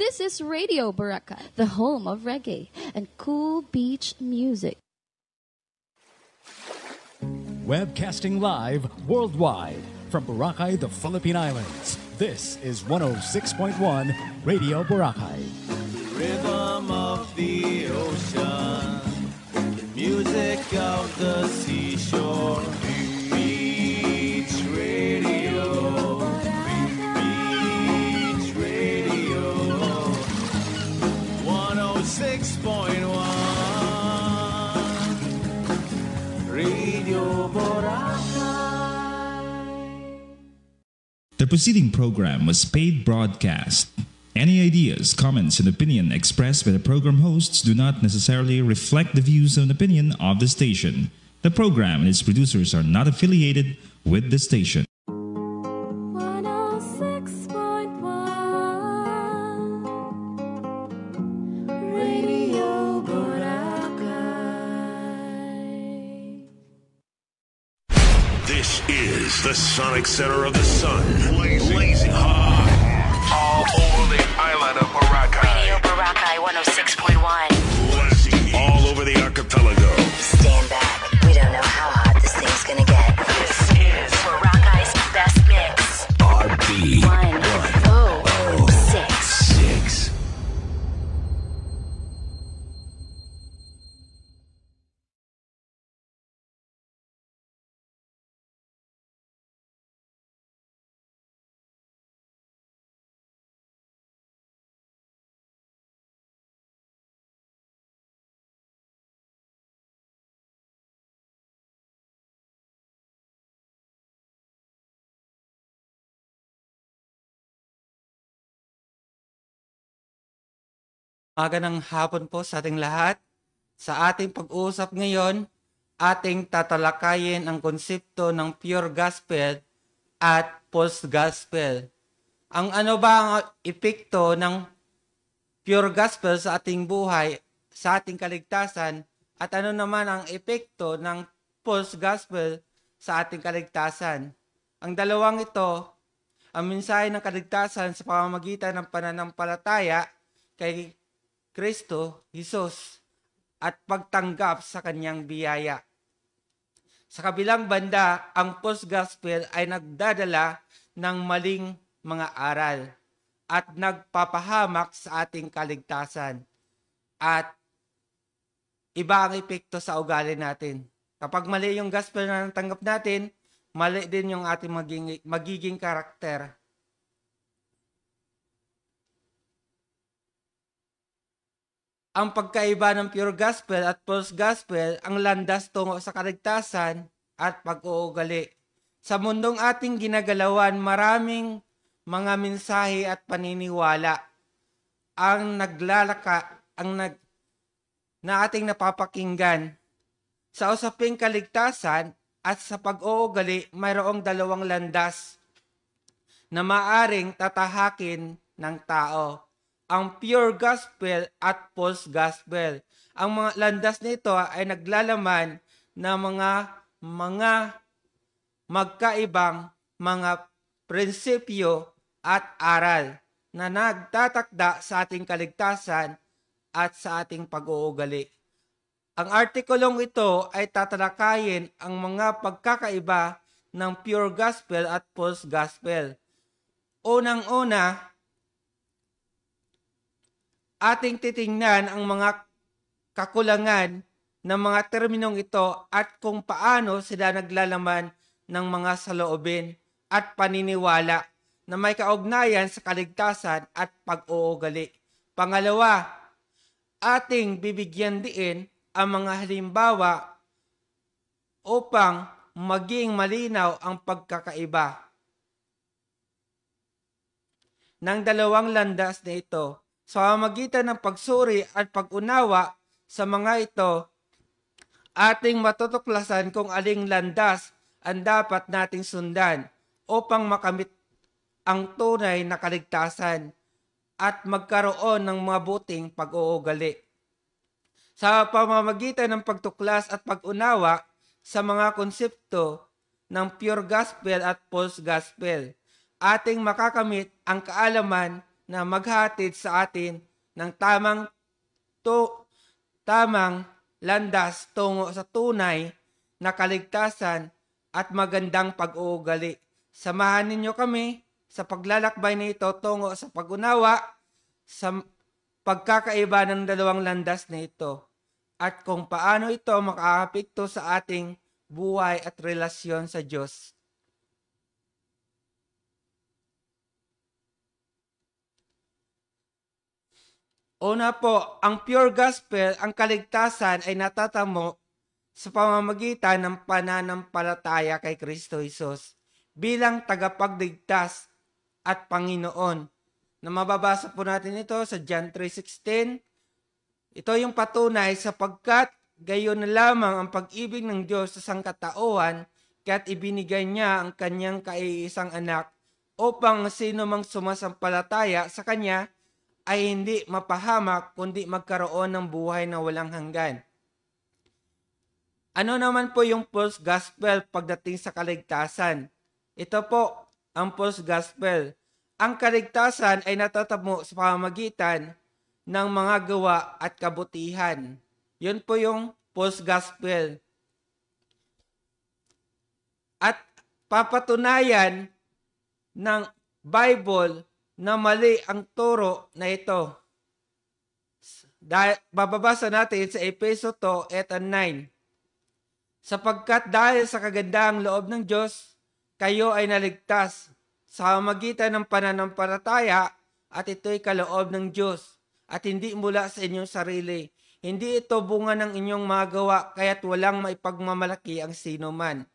This is Radio Boracay, the home of reggae and cool beach music. Webcasting live worldwide from Boracay, the Philippine Islands. This is 106.1 Radio Boracay. Rhythm of the ocean, the music of the seashore. Beach radio, beach radio, 106.1 Radio Boracay. The preceding program was paid broadcast. Any ideas, comments, and opinion expressed by the program hosts do not necessarily reflect the views and opinion of the station. The program and its producers are not affiliated with the station. 106.1 Radio Boracay. This is the Sonic Center of the Sun. Blazing hot. All over the island of Boracay. Radio Boracay 106.1. All over the archipelago. Stand back. We don't know how hot this thing's gonna get. This is Boracay's best mix. RB 106. 6. Magandang hapon po sa ating lahat. Sa ating pag-uusap ngayon, ating tatalakayin ang konsepto ng pure gospel at false gospel. Ang ano ba ang epekto ng pure gospel sa ating buhay, sa ating kaligtasan, at ano naman ang epekto ng false gospel sa ating kaligtasan. Ang dalawang ito, ang mensahe ng kaligtasan sa pamamagitan ng pananampalataya kay Kristo, Jesus, at pagtanggap sa kanyang biyaya. Sa kabilang banda, ang false gospel ay nagdadala ng maling mga aral at nagpapahamak sa ating kaligtasan. At iba ang epekto sa ugali natin. Kapag mali yung gospel na natanggap natin, mali din yung ating magiging karakter. Ang pagkaiba ng pure gospel at false gospel ang landas tungo sa kaligtasan at pag-uugali. Sa mundong ating ginagalawan, maraming mga mensahe at paniniwala ang na ating napapakinggan. Sa usaping kaligtasan at sa pag-uugali, mayroong dalawang landas na maaring tatahakin ng tao. Ang pure gospel at false gospel. Ang mga landas nito ay naglalaman ng mga magkaibang mga prinsipyo at aral na nagtatakda sa ating kaligtasan at sa ating pag-uugali. Ang artikulong ito ay tatalakayin ang mga pagkakaiba ng pure gospel at false gospel. Unang-una, ating titingnan ang mga kakulangan ng mga terminong ito at kung paano sila naglalaman ng mga saloobin at paniniwala na may kaugnayan sa kaligtasan at pag-uugali. Pangalawa, ating bibigyan diin ang mga halimbawa upang maging malinaw ang pagkakaiba ng dalawang landas na ito. Sa pamamagitan ng pagsuri at pag-unawa sa mga ito, ating matutuklasan kung aling landas ang dapat nating sundan upang makamit ang tunay na kaligtasan at magkaroon ng mabuting pag-uugali. Sa pamamagitan ng pagtuklas at pag-unawa sa mga konsepto ng pure gospel at false gospel, ating makakamit ang kaalaman na maghatid sa atin ng tamang landas tungo sa tunay na kaligtasan at magandang pag-uugali. Samahan ninyo kami sa paglalakbay nito tungo sa pag-unawa sa pagkakaiba ng dalawang landas na ito at kung paano ito makaapekto sa ating buhay at relasyon sa Diyos. Una po, ang pure gospel, ang kaligtasan ay natatamo sa pamamagitan ng pananampalataya kay Kristo Jesus bilang tagapagligtas at Panginoon. Na mababasa po natin ito sa John 3:16. Ito yung patunay sapagkat gayon na lamang ang pag-ibig ng Diyos sa sangkatauhan kaya't ibinigay niya ang kanyang kaiisang anak upang sino mang sumasampalataya sa kanya ay hindi mapahamak kundi magkaroon ng buhay na walang hanggan. Ano naman po yung false gospel pagdating sa kaligtasan? Ito po ang false gospel. Ang kaligtasan ay natatamo sa pamamagitan ng mga gawa at kabutihan. Yun po yung false gospel. At papatunayan ng Bible na mali ang turo na ito. Bababasa natin sa Efeso 2:8-9. Sapagkat dahil sa kagandahang loob ng Diyos, kayo ay naligtas sa magitan ng pananampalataya at ito'y kaloob ng Diyos at hindi mula sa inyong sarili. Hindi ito bunga ng inyong mga gawa kaya't walang maipagmamalaki ang sino man.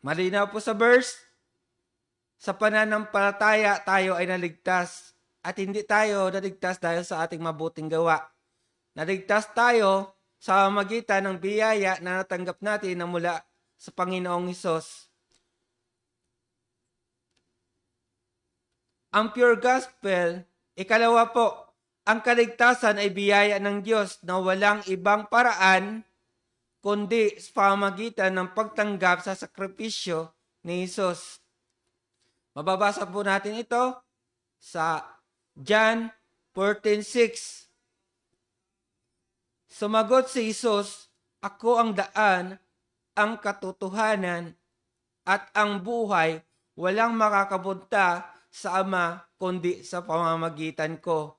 Malinaw po sa verse, sa pananampalataya tayo ay naligtas at hindi tayo naligtas dahil sa ating mabuting gawa. Naligtas tayo sa magitan ng biyaya na natanggap natin na mula sa Panginoong Hesus. Ang pure gospel, ikalawa po, ang kaligtasan ay biyaya ng Diyos na walang ibang paraan kundi sa pamamagitan ng pagtanggap sa sakripisyo ni Hesus. Mababasa po natin ito sa John 14:6. Sumagot si Hesus, "Ako ang daan, ang katotohanan, at ang buhay. Walang makakapunta sa Ama kundi sa pamamagitan ko."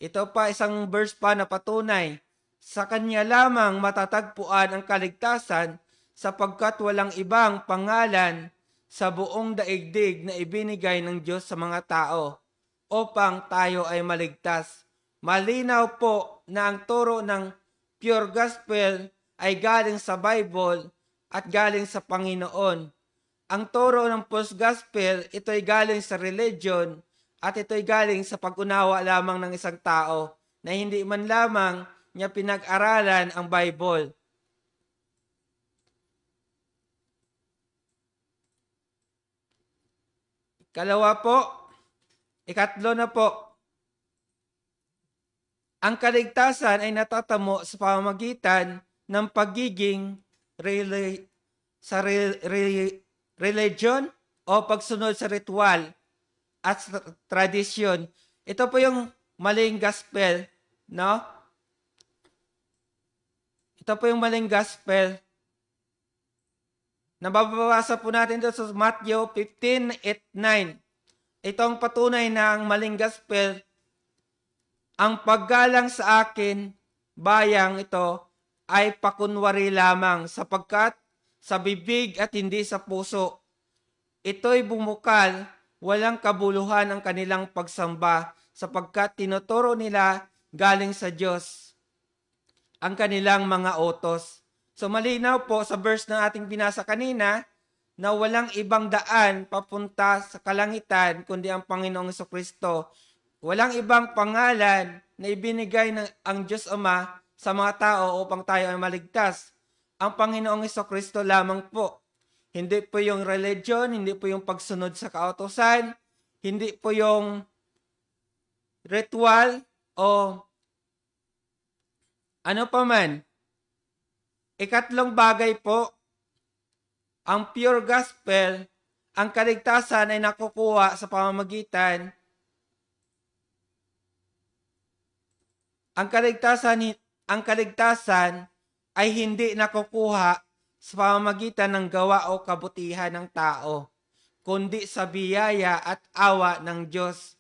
Ito pa isang verse pa na patunay. Sa Kanya lamang matatagpuan ang kaligtasan sapagkat walang ibang pangalan sa buong daigdig na ibinigay ng Diyos sa mga tao upang tayo ay maligtas. Malinaw po na ang turo ng pure gospel ay galing sa Bible at galing sa Panginoon. Ang turo ng false gospel, ito'y galing sa religion at ito'y galing sa pag-unawa lamang ng isang tao na hindi man lamang niya pinag-aralan ang Bible. Ikatlo na po, ang kaligtasan ay natatamo sa pamamagitan ng pagiging religion o pagsunod sa ritual at tradisyon. Ito po yung maling gospel, no? Ito po yung maling gospel. Nababasa po natin ito sa Matthew 15:8-9. Ito ang patunay na ang maling gospel, ang paggalang sa akin, bayang ito, ay pakunwari lamang sapagkat sa bibig at hindi sa puso. Ito'y bumukal, walang kabuluhan ang kanilang pagsamba sapagkat tinuturo nila galing sa Diyos ang kanilang mga utos. So malinaw po sa verse na ating binasa kanina na walang ibang daan papunta sa kalangitan kundi ang Panginoong Jesucristo. Walang ibang pangalan na ibinigay ng ang Diyos Ama sa mga tao upang tayo ay maligtas. Ang Panginoong Jesucristo lamang po. Hindi po yung religion, hindi po yung pagsunod sa kautusan, hindi po yung ritual o ano pa man. Ikatlong bagay po, ang pure gospel, ang kaligtasan ay nakukuha sa pamamagitan Ang kaligtasan ay hindi nakukuha sa pamamagitan ng gawa o kabutihan ng tao, kundi sa biyaya at awa ng Diyos.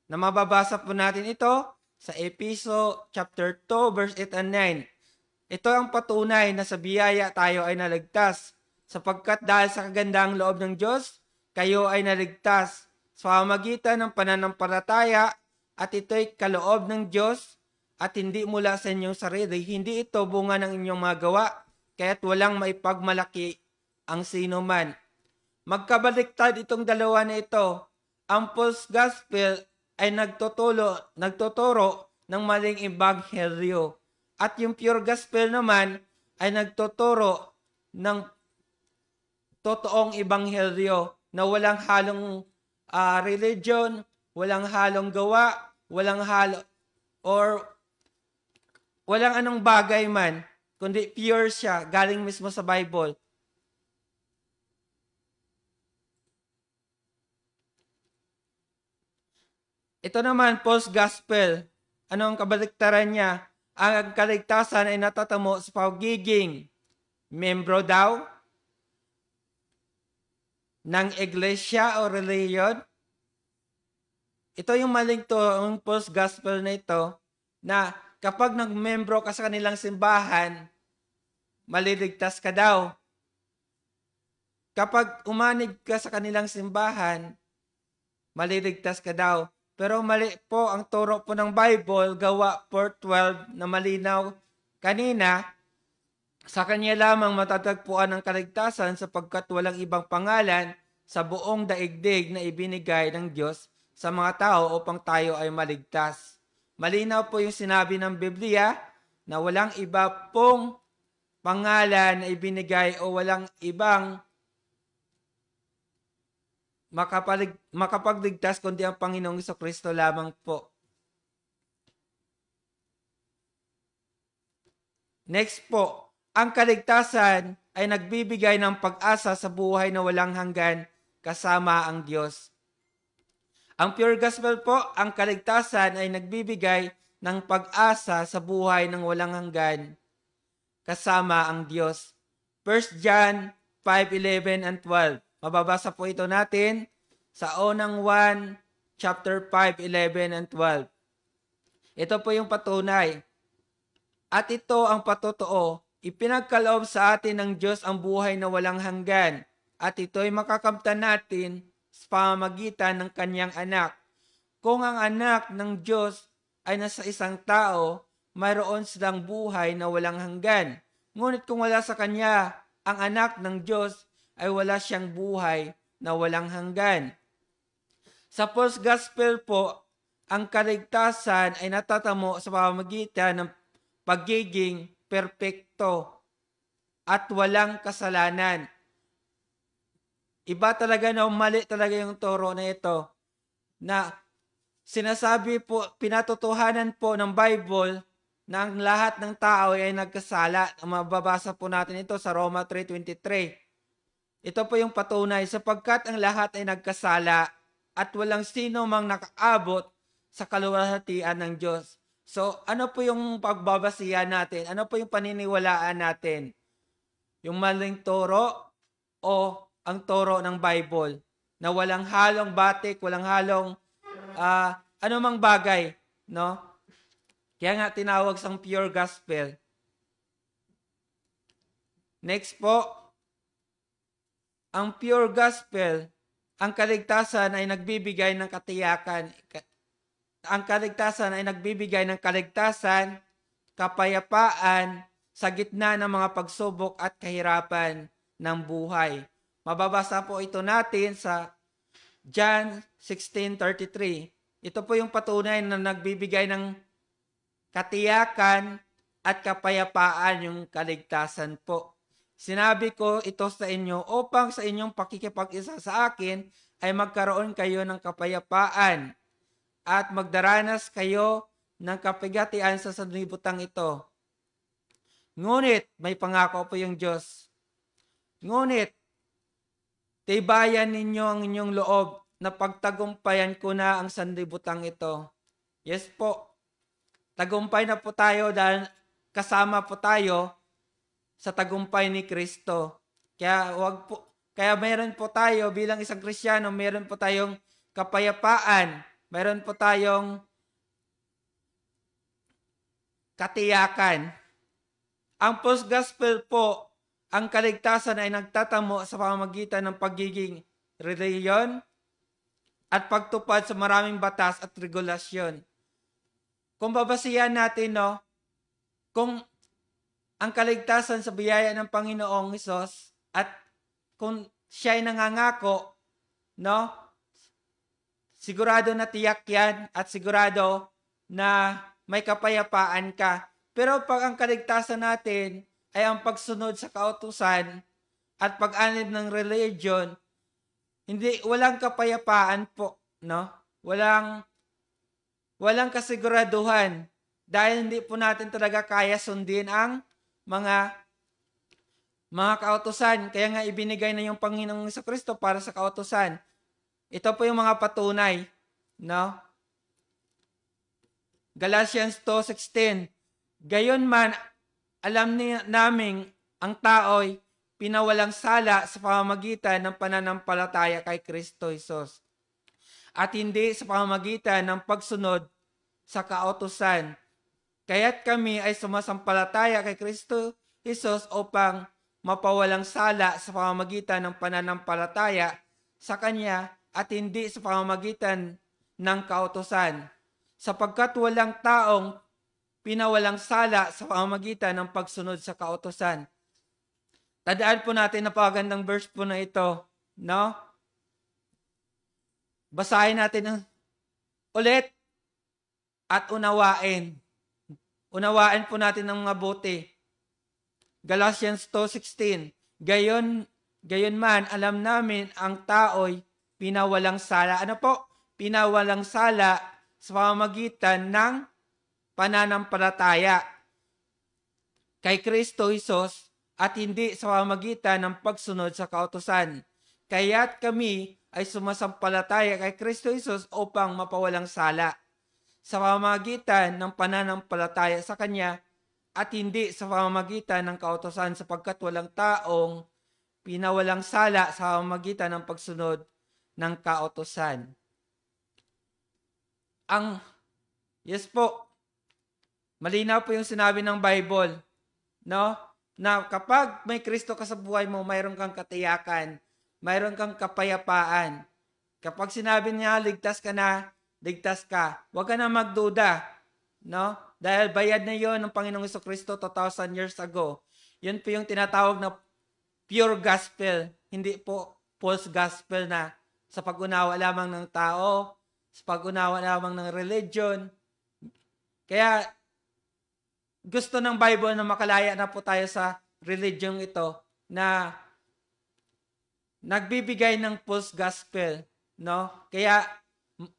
Na mababasa po natin ito sa Efeso chapter 2 verse 8 and 9. Ito ang patunay na sa biyaya tayo ay naligtas, sapagkat dahil sa kagandahang loob ng Diyos, kayo ay naligtas sa pamamagitan ng pananampalataya, at ito'y kaloob ng Diyos at hindi mula sa inyong sarili. Hindi ito bunga ng inyong mga gawa, kaya't walang maipagmalaki ang sino man. Magkabaliktad itong dalawa na ito. Ang false gospel ay nagtuturo ng maling ebanghelyo. At yung pure gospel naman ay nagtuturo ng totoong ebanghelyo na walang halong religion, walang halong gawa, walang anong bagay man, kundi pure siya, galing mismo sa Bible. Ito naman, false gospel. Ano ang kabaliktaran niya? Ang kaligtasan ay natatamo sa pagiging membro daw ng iglesia o reliyon. Ito yung maling to, yung false gospel na ito, na kapag nagmembro ka sa kanilang simbahan, maliligtas ka daw. Kapag umanig ka sa kanilang simbahan, maliligtas ka daw. Pero mali po ang turo po ng Bible, Gawa 4:12 na malinaw kanina, sa kanya lamang matatagpuan ang kaligtasan sapagkat walang ibang pangalan sa buong daigdig na ibinigay ng Diyos sa mga tao upang tayo ay maligtas. Malinaw po yung sinabi ng Biblia na walang iba pong pangalan na ibinigay o walang ibang makapagligtas kundi ang Panginoong Jesucristo lamang po. Next po, ang kaligtasan ay nagbibigay ng pag-asa sa buhay na walang hanggan kasama ang Diyos. Ang pure gospel po, ang kaligtasan ay nagbibigay ng pag-asa sa buhay ng walang hanggan kasama ang Diyos. 1 John 5:11 and 12. Mababasa po ito natin sa unang 1, chapter 5:11 and 12. Ito po yung patunay. At ito ang patotoo, ipinagkaloob sa atin ng Diyos ang buhay na walang hanggan, at ito'y makakamtan natin sa pamamagitan ng kanyang anak. Kung ang anak ng Diyos ay nasa isang tao, mayroon silang buhay na walang hanggan. Ngunit kung wala sa kanya, ang anak ng Diyos ay wala siyang buhay na walang hanggan. Sa false gospel po, ang kaligtasan ay natatamo sa pamamagitan ng pagiging perpekto at walang kasalanan. Iba talaga na mali talaga yung turo na ito, na sinasabi po, pinatotohanan po ng Bible na ang lahat ng tao ay nagkasala. Mababasa po natin ito sa Roma 3:23. Ito po yung patunay, sapagkat ang lahat ay nagkasala at walang sino mang nakaabot sa kaluwalhatian ng Diyos. So, ano po yung pagbabasihan natin? Ano po yung paniniwalaan natin? Yung maling turo o ang turo ng Bible na walang halong batik, walang halong anumang bagay, no? Kaya nga tinawag sang pure gospel. Next po, ang pure gospel, ang kaligtasan ay nagbibigay ng katiyakan. Ang kaligtasan ay nagbibigay ng kaligtasan, kapayapaan sa gitna ng mga pagsubok at kahirapan ng buhay. Mababasa po ito natin sa John 16:33. Ito po yung patunay na nagbibigay ng katiyakan at kapayapaan yung kaligtasan po. Sinabi ko ito sa inyo upang sa inyong pakikipag-isa sa akin ay magkaroon kayo ng kapayapaan at magdaranas kayo ng kapigatian sa sanlibutan ito. Ngunit, may pangako po yung Diyos. Ngunit, tibayan ninyo ang inyong loob na pagtagumpayan ko na ang sanlibutan ito. Yes po. tagumpay na po tayo dahil kasama po tayo sa tagumpay ni Kristo. Kaya mayroon po tayo bilang isang Kristiyano, mayroon po tayong kapayapaan, mayroon po tayong katiyakan. Ang post-gospel po, ang kaligtasan ay nagtatamo sa pamamagitan ng pagiging reliyon at pagtupad sa maraming batas at regulasyon. Kung babasihan natin, kung ang kaligtasan sa biyaya ng Panginoong Hesus at kung siya ay nangangako, sigurado na tiyak yan at sigurado na may kapayapaan ka. Pero pag ang kaligtasan natin ay ang pagsunod sa kautusan at pag-anib ng religion, walang kapayapaan po, Walang kasiguraduhan dahil hindi po natin talaga kaya sundin ang mga kautusan. Kaya nga ibinigay na yung Panginoong Jesucristo para sa kautusan. Ito po yung mga patunay, Galatians 2:16. Gayon man, alam namin ang tao'y pinawalang sala sa pamamagitan ng pananampalataya kay Kristo Jesus at hindi sa pamamagitan ng pagsunod sa kautusan. Kaya't kami ay sumasampalataya kay Kristo Jesus upang mapawalang sala sa pamamagitan ng pananampalataya sa Kanya at hindi sa pamamagitan ng kautusan. Sapagkat walang taong pinawalang sala sa pamamagitan ng pagsunod sa kautusan. Tandaan po natin, napakagandang verse po na ito, Basahin natin ulit at unawain. Unawain po natin ng mabuti. Galatians 2:16. Gayon man, alam namin ang tao'y pinawalang sala. Ano po? Pinawalang sala sa pamamagitan ng pananampalataya kay Kristo Jesus at hindi sa pamamagitan ng pagsunod sa kautusan. Kaya't kami ay sumasampalataya kay Kristo Jesus upang mapawalang sala sa pamamagitan ng pananampalataya sa Kanya at hindi sa pamamagitan ng kautusan sapagkat walang taong pinawalang sala sa pamamagitan ng pagsunod ng kautusan. Yes po, malinaw po yung sinabi ng Bible, na kapag may Kristo ka sa buhay mo, mayroon kang katiyakan, mayroon kang kapayapaan. Kapag sinabi niya, ligtas ka na, ligtas ka. Huwag ka na magduda. Dahil bayad na yon ng Panginoong Jesucristo 2,000 years ago. Yun po yung tinatawag na pure gospel. Hindi po false gospel na sa pag-unawa lamang ng tao, sa pag-unawa lamang ng religion. Kaya gusto ng Bible na makalaya na po tayo sa religion ito na nagbibigay ng false gospel, Kaya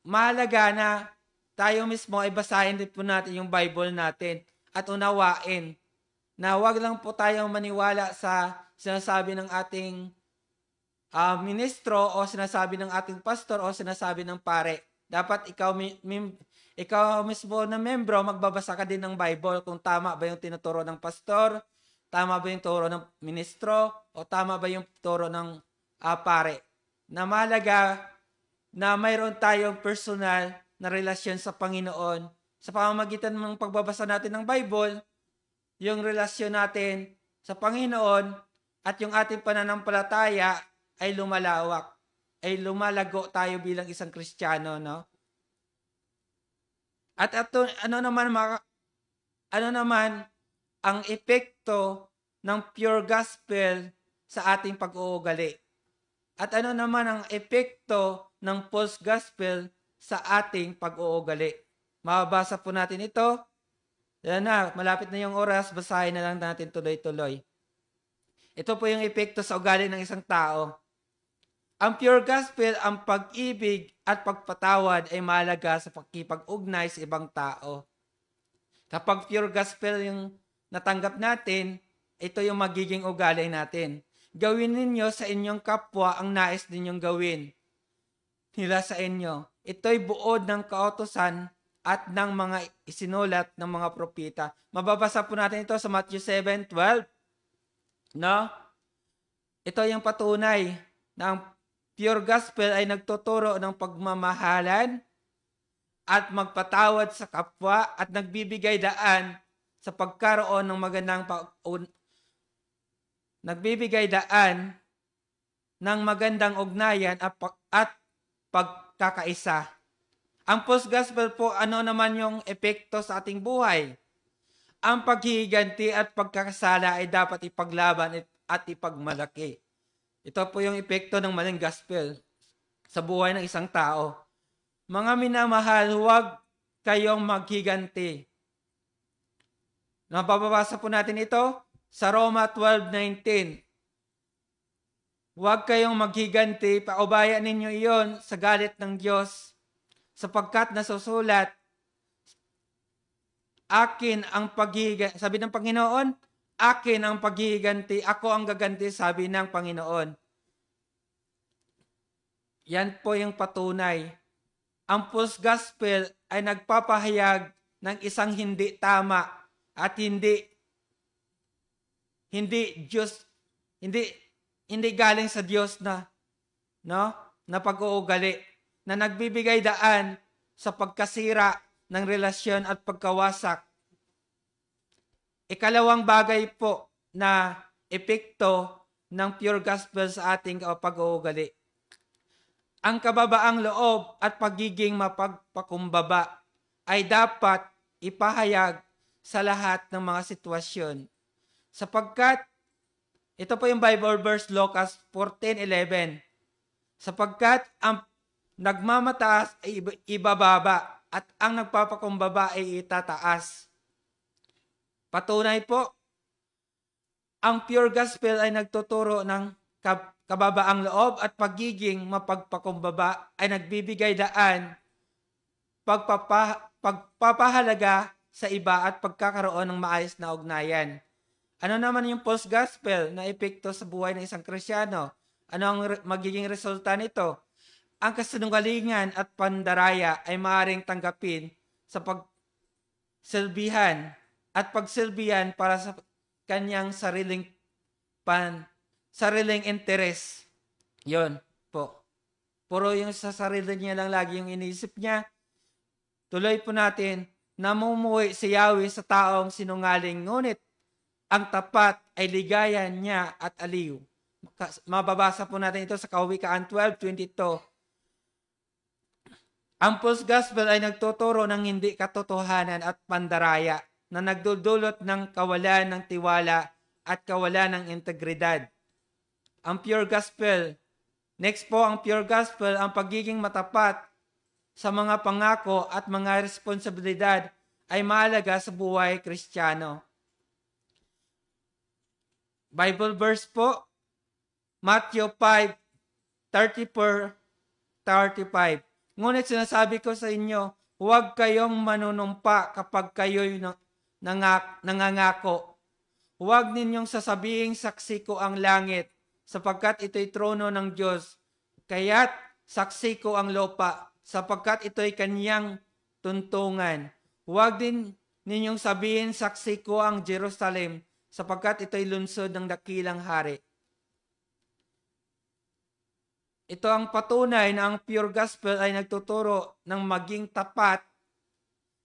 mahalaga na tayo mismo ay basahin din po natin yung Bible natin at unawain na wag lang po tayong maniwala sa sinasabi ng ating ministro o sinasabi ng ating pastor o sinasabi ng pare. Dapat ikaw mismo na membro, magbabasa ka din ng Bible kung tama ba yung tinuturo ng pastor, tama ba yung turo ng ministro, o tama ba yung turo ng pare. Na mahalaga na mayroon tayong personal na relasyon sa Panginoon. Sa pamamagitan ng pagbabasa natin ng Bible, yung relasyon natin sa Panginoon at yung ating pananampalataya ay lumalawak, ay lumalago tayo bilang isang Kristiyano, At ano naman ang epekto ng pure gospel sa ating pag-uugali? At ano naman ang epekto ng false gospel sa ating pag-uugali? Mababasa po natin ito. Yan na, malapit na yung oras, basahin na lang natin tuloy-tuloy. Ito po yung epekto sa ugali ng isang tao. Ang pure gospel, ang pag-ibig at pagpatawad ay mahalaga sa pagkipag-ugnay sa ibang tao. Kapag pure gospel yung natanggap natin, ito yung magiging ugali natin. Gawin ninyo sa inyong kapwa ang nais ninyong gawin nila sa inyo. Ito'y buod ng kautusan at ng mga isinulat ng mga propeta. Mababasa po natin ito sa Matthew 7:12. No? Ito yung patunay na ang pure gospel ay nagtuturo ng pagmamahalan at magpatawad sa kapwa at nagbibigay daan sa pagkaroon ng nagbibigay daan ng magandang ugnayan at pagkakaisa. Ang false gospel po, ano naman yung epekto sa ating buhay? Ang paghihiganti at pagkakasala ay dapat ipaglaban at ipagmalaki. Ito po yung epekto ng maling gospel sa buhay ng isang tao. Mga minamahal, huwag kayong maghiganti. Napapabasa po natin ito sa Roma 12:19. Huwag kayong maghiganti, paubaya ninyo iyon sa galit ng Diyos, sapagkat nasusulat, akin ang paghihiganti, sabi ng Panginoon, akin ang paghihiganti, ako ang gaganti, sabi ng Panginoon. Yan po yung patunay. Ang false gospel ay nagpapahayag ng isang hindi tama at hindi galing sa Diyos na pag-uugali, na nagbibigay daan sa pagkasira ng relasyon at pagkawasak. Ikalawang bagay po na epekto ng pure gospel sa ating pag-uugali. Ang kababaang loob at pagiging mapagpakumbaba ay dapat ipahayag sa lahat ng mga sitwasyon. Sapagkat, ito po yung Bible verse, Lucas 14:11. Sapagkat ang nagmamataas ay ibababa at ang nagpapakumbaba ay itataas. Patunay po, ang pure gospel ay nagtuturo ng kababaang loob at pagiging mapagpakumbaba ay nagbibigay daan, pagpapahalaga sa iba at pagkakaroon ng maayos na ugnayan. Ano naman yung false gospel na epekto sa buhay ng isang Kristiyano? Ano ang magiging resulta nito? Ang kasinungalingan at pandaraya ay maaaring tanggapin sa pagsilbihan at pagsilbihan para sa kanyang sariling interes. Yon po. Puro yung sa sarili niya lang lagi yung iniisip niya. Tuloy po natin, namumuhi si Yahweh sa taong sinungaling, ngunit ang tapat ay ligaya niya at aliw. Mababasa po natin ito sa Kawikaan 12:22. Ang false gospel ay nagtuturo ng hindi katotohanan at pandaraya na nagdudulot ng kawalan ng tiwala at kawalan ng integridad. Ang pure gospel, next po ang pure gospel, ang pagiging matapat sa mga pangako at mga responsibilidad ay mahalaga sa buhay Kristiyano. Bible verse po, Matthew 5:34-35. Ngunit sinasabi ko sa inyo, huwag kayong manunumpa kapag kayo'y nangangako. Huwag ninyong sasabihing saksi ko ang langit, sapagkat ito'y trono ng Diyos. Kaya't saksi ko ang lupa, sapagkat ito'y kanyang tuntungan. Huwag din ninyong sabihin saksi ko ang Jerusalem, sapagkat ito'y lungsod ng dakilang hari. Ito ang patunay na ang pure gospel ay nagtuturo ng maging tapat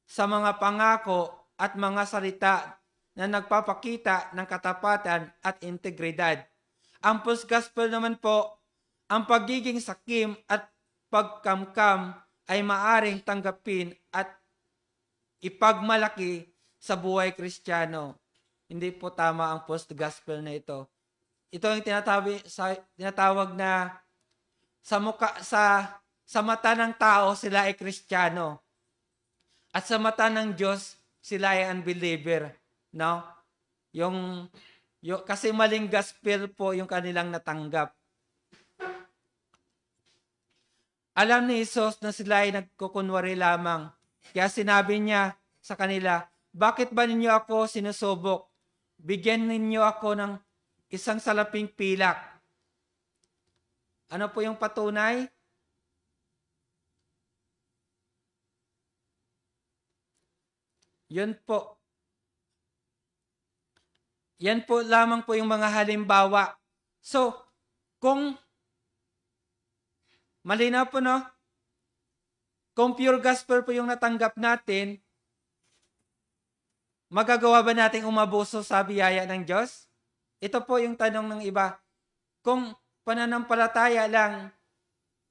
sa mga pangako at mga salita na nagpapakita ng katapatan at integridad. Ang false gospel naman po, ang pagiging sakim at pagkamkam ay maaring tanggapin at ipagmalaki sa buhay Kristiyano. Hindi po tama ang false gospel na ito. Ito ang tinatawag na sa mata ng tao sila ay Kristiyano. At sa mata ng Diyos sila ay unbeliever. No? Kasi maling gospel po yung kanilang natanggap. Alam ni Jesus na sila ay nagkukunwari lamang. Kaya sinabi niya sa kanila, bakit ba ninyo ako sinusubok? Bigyan ninyo ako ng isang salaping pilak. Ano po yung patunay? Yun po. Yan po lamang po yung mga halimbawa. So, kung malinaw po, no? Kung pure gospel po yung natanggap natin, magagawa ba nating umabuso sa biyaya ng Diyos? Ito po yung tanong ng iba. Kung pananampalataya lang,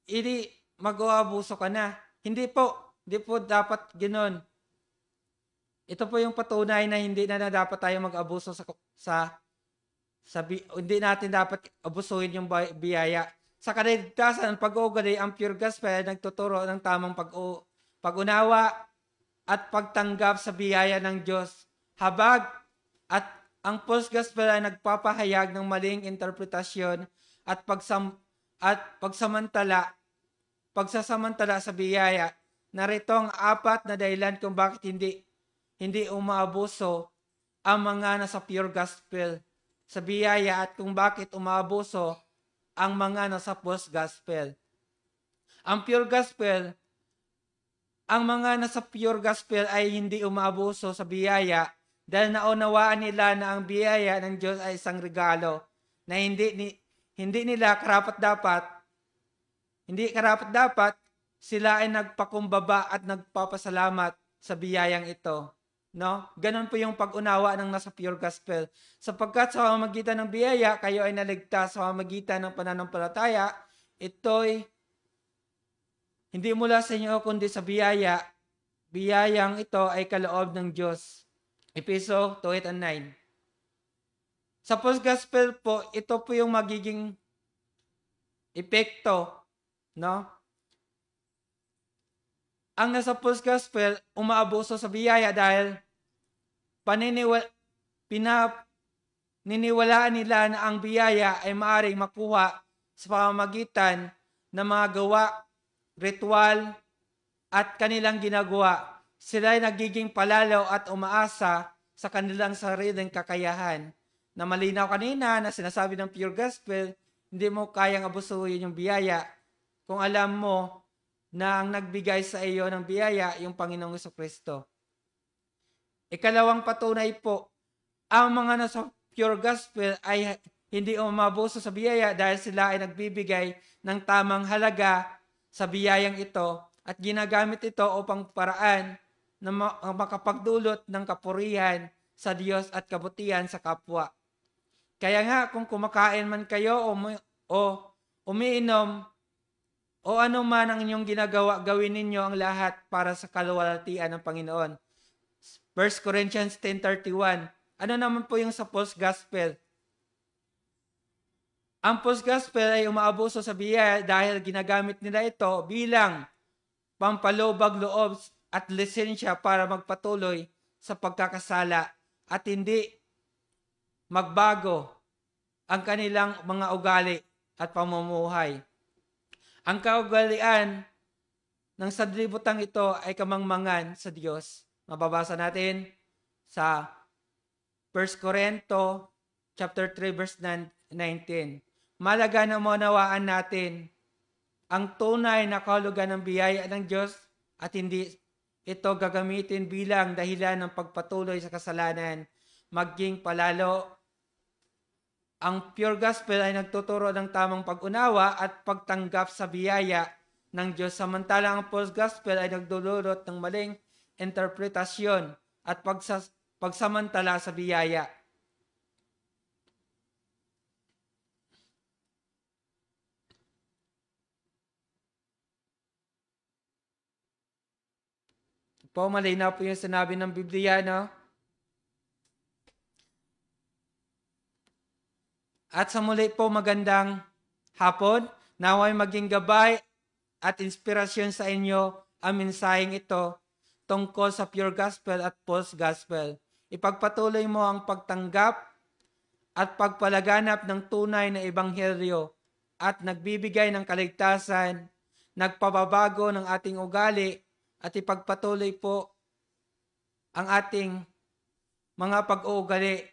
hindi mag-uabuso ka na. Hindi po dapat ganoon. Ito po yung patunay na hindi na dapat tayo mag-abuso hindi natin dapat abusuhin yung biyaya. Sa kaligtasan, pag-uugali, ang pure gospel ay nagtuturo ng tamang pag-unawa at pagtanggap sa biyaya ng Diyos. Habag at ang false gospel ay nagpapahayag ng maling interpretasyon at pagsasamantala sa biyaya. Narito ang 4 na dahilan kung bakit hindi umaabuso ang mga nasa pure gospel sa biyaya at kung bakit umaabuso ang mga nasa false gospel. Ang mga nasa pure gospel ay hindi umaabuso sa biyaya dahil naunawaan nila na ang biyaya ng Diyos ay isang regalo na hindi karapat-dapat sila ay nagpakumbaba at nagpapasalamat sa biyayang ito. No? Ganon po yung pag-unawa ng nasa pure gospel. Sapagkat sa pamamagitan ng biyaya, kayo ay naligtas sa pamamagitan ng pananampalataya, ito'y hindi mula sa inyo kundi sa biyaya. Biyayang ito ay kaloob ng Diyos. Efeso 2:8-9. Sa false gospel po, ito po yung magiging epekto, no? Ang nasa false gospel, umaabuso sa biyaya dahil pinaniniwalaan nila na ang biyaya ay maaaring makuha sa pamamagitan ng mga gawa, ritual, at kanilang ginagawa. Sila ay nagiging palalaw at umaasa sa kanilang sariling kakayahan. Na malinaw kanina na sinasabi ng pure gospel, hindi mo kayang abusuhin yung biyaya kung alam mo na ang nagbigay sa iyo ng biyaya yung Panginoong Jesucristo. Ikalawang patunay po, ang mga nasa pure gospel ay hindi umabuso sa biyaya dahil sila ay nagbibigay ng tamang halaga sa biyayang ito at ginagamit ito upang paraan na makapagdulot ng kapurihan sa Diyos at kabutihan sa kapwa. Kaya nga, kung kumakain man kayo o umiinom o ano man ang inyong ginagawa, gawin ninyo ang lahat para sa kaluwalhatian ng Panginoon. 1 Corinthians 10:31. Ano naman po yung sa false gospel? Ang false gospel ay umaabuso sa biyaya dahil ginagamit nila ito bilang pampalubag loob at lisensya para magpatuloy sa pagkakasala at hindi magbago ang kanilang mga ugali at pamumuhay. Ang kaugalian ng sanlibutan ito ay kamangmangan sa Diyos. Mababasa natin sa 1 Corinto chapter 3 verse 19. Malaga na maunawaan natin ang tunay na kahulugan ng biyaya ng Diyos at hindi ito gagamitin bilang dahilan ng pagpatuloy sa kasalanan, maging palalo. Ang pure gospel ay nagtuturo ng tamang pag-unawa at pagtanggap sa biyaya ng Diyos, samantalang ang false gospel ay nagdudulot ng maling interpretasyon at pagsamantala sa biyaya. Po, malinaw po yung sinabi ng Biblia, no? At sa muli po, magandang hapon. Naway maging gabay at inspirasyon sa inyo ang mensaheng ito tungkol sa pure gospel at false gospel. Ipagpatuloy mo ang pagtanggap at pagpalaganap ng tunay na ebanghelyo at nagbibigay ng kaligtasan, nagpababago ng ating ugali at ipagpatuloy po ang ating mga pag-uugali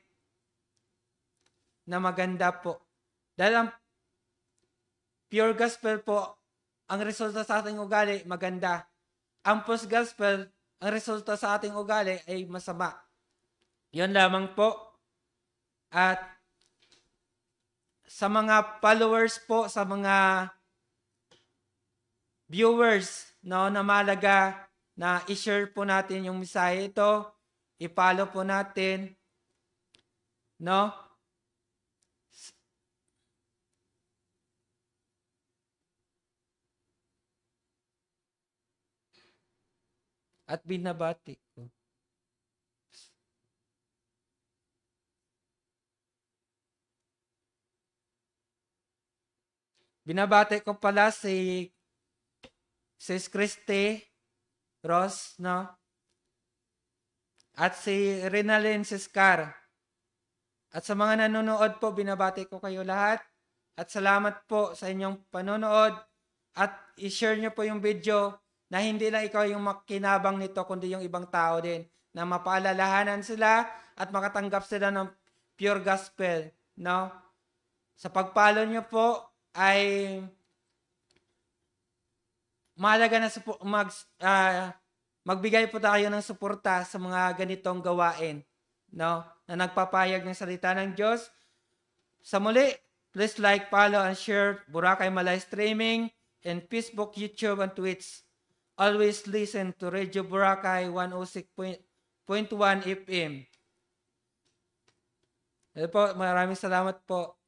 na maganda po. Dahil ang pure gospel po, ang resulta sa ating ugali, maganda. Ang false gospel, ang resulta sa ating ugali ay masama. Yun lamang po. At sa mga followers po, sa mga viewers, no, na malaga na i-share po natin yung mensahe ito, i-follow po natin, no? At binabati ko. Binabati ko pala si Sis Christy Ross, no? At si Rinalyn Siscar. At sa mga nanonood po, binabati ko kayo lahat. At salamat po sa inyong panonood. At i-share nyo po yung video na hindi lang ikaw yung makinabang nito, kundi yung ibang tao din. Na mapaalalahanan sila at makatanggap sila ng pure gospel, no? Sa pagpalo nyo po, ay mahalaga na magbigay po tayo ng suporta sa mga ganitong gawain, no? Na nagpapahayag ng salita ng Diyos. Sa muli, please like, follow, and share Boracay Malay Streaming and Facebook, YouTube, and Twitch. Always listen to Radio Boracay 106.1 FM. Ito po, maraming salamat po.